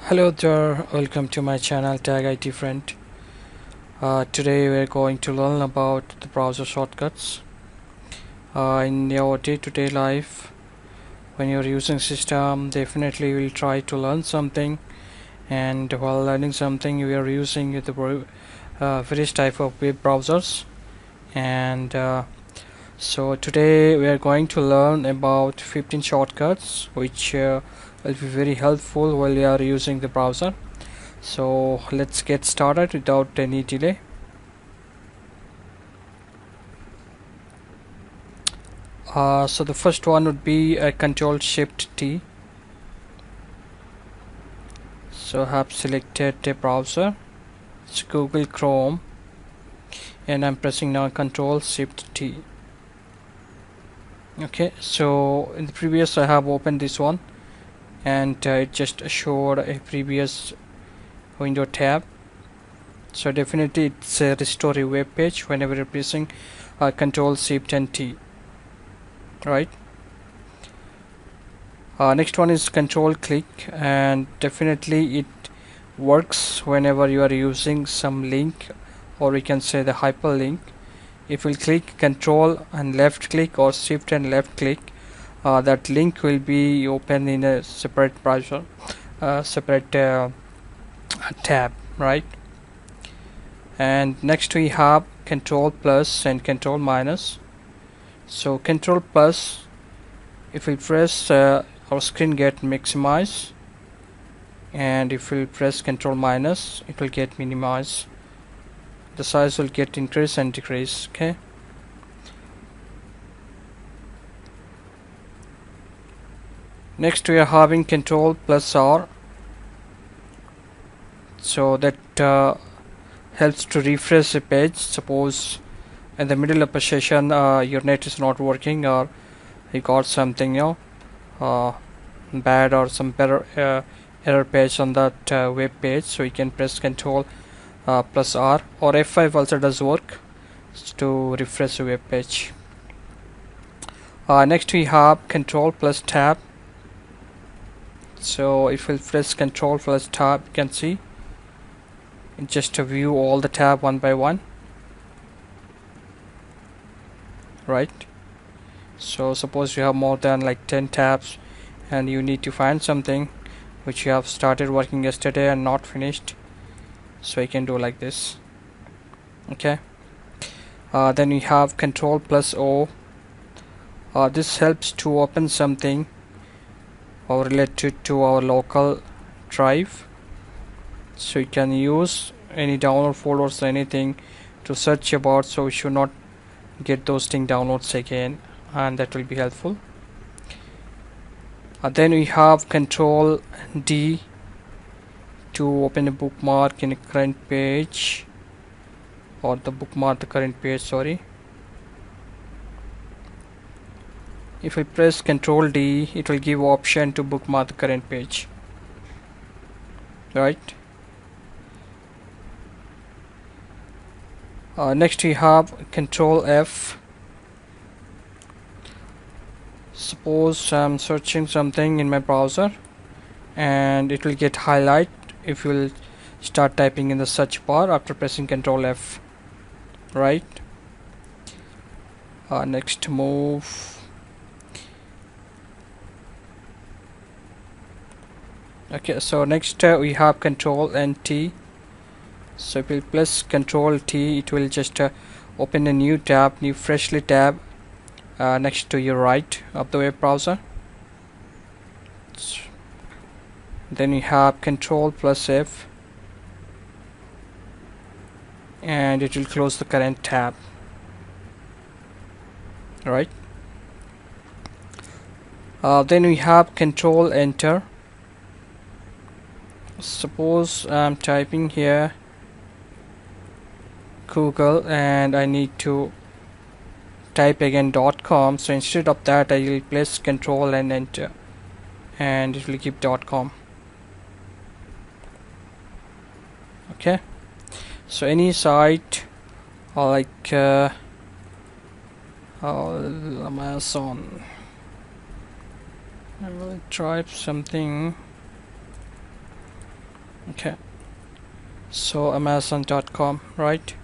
Hello there, welcome to my channel TagITfriend. Today we're going to learn about the browser shortcuts. In your day-to-day life, when you're using system, definitely will try to learn something, and while learning something we are using the various type of web browsers. And so today we are going to learn about 15 shortcuts which will be very helpful while you are using the browser. So let's get started without any delay. So the first one would be a Control Shift T. So I have selected a browser, it's Google Chrome, and I'm pressing now Control Shift T. Okay, so in the previous I have opened this one, and it just showed a previous window tab. So definitely it's a restore a web page whenever you're pressing Control Shift and T, right? Next one is Control Click, and definitely it works whenever you are using some link, or we can say the hyperlink. If we click Control and left click or Shift and left click, that link will be open in a separate browser, separate tab, right? And next we have Control Plus and Control Minus. So Control Plus, if we press our screen get maximize, and if we press Control Minus it will get minimize. The size will get increase and decrease. Okay, next we are having Control plus R, so that helps to refresh a page. Suppose in the middle of a session your net is not working, or you got something bad or some better error page on that web page, so you can press Control plus R, or F5 also does work to refresh a web page. Next we have Control plus Tab. So if we press Control plus Tab, you can see it just view all the tab one by one, right? So suppose you have more than like 10 tabs and you need to find something which you have started working yesterday and not finished, so you can do like this. Okay, then we have Control plus O. This helps to open something or related to our local drive, so you can use any download folders or anything to search about, so we should not get those thing downloads again, and that will be helpful. Then we have Control D to open a bookmark in a current page, or the bookmark the current page, sorry. If we press Control D, it will give option to bookmark the current page, right? Next we have Control F. Suppose I'm searching something in my browser and it will get highlight if you will start typing in the search bar after pressing Control F, right? Next move. Okay, so next we have Control and T. So if we press Control T, it will just open a new tab, new freshly tab next to your right of the web browser. Then you have Control plus F, and it will close the current tab, right? Then we have Control Enter. Suppose I'm typing here Google and I need to type again .com, so instead of that I will press Control and Enter, and it will give .com. Okay, so any site like Amazon, I will type something Okay, so amazon.com, right?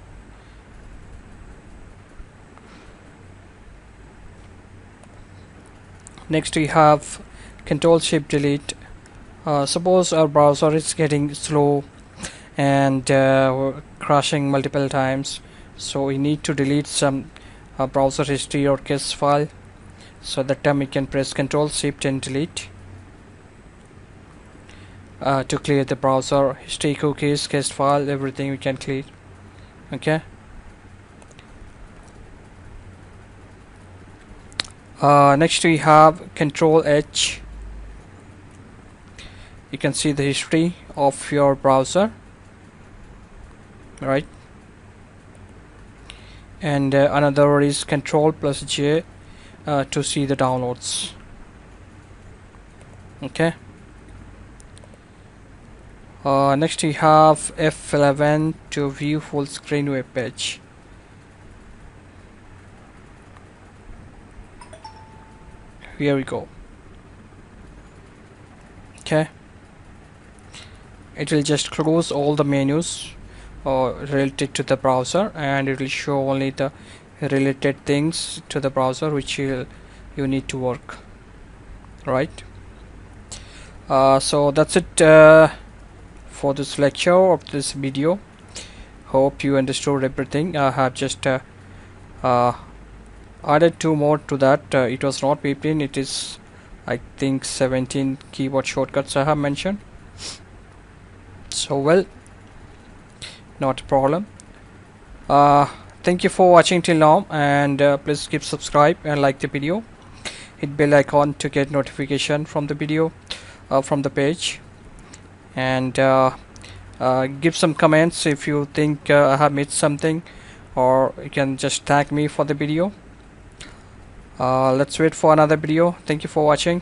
Next we have control shift delete. Suppose our browser is getting slow and crashing multiple times, so we need to delete some browser history or cache file. So that time we can press control shift and delete to clear the browser history, cookies, cache file, everything we can clear. Okay. Next we have control H. You can see the history of your browser, right? And another is control plus J to see the downloads. Okay. Next we have F11 to view full screen web page. Here we go. Okay, it will just close all the menus related to the browser, and it will show only the related things to the browser which you need to work, right? So that's it for this lecture of this video. Hope you understood everything. I have just added 2 more to that. It was not 15, it is I think 17 keyboard shortcuts I have mentioned. So well, not a problem. Thank you for watching till now, and please keep subscribe and like the video. Hit bell icon to get notification from the video, from the page, and give some comments if you think I have missed something, or you can just tag me for the video. Let's wait for another video. Thank you for watching.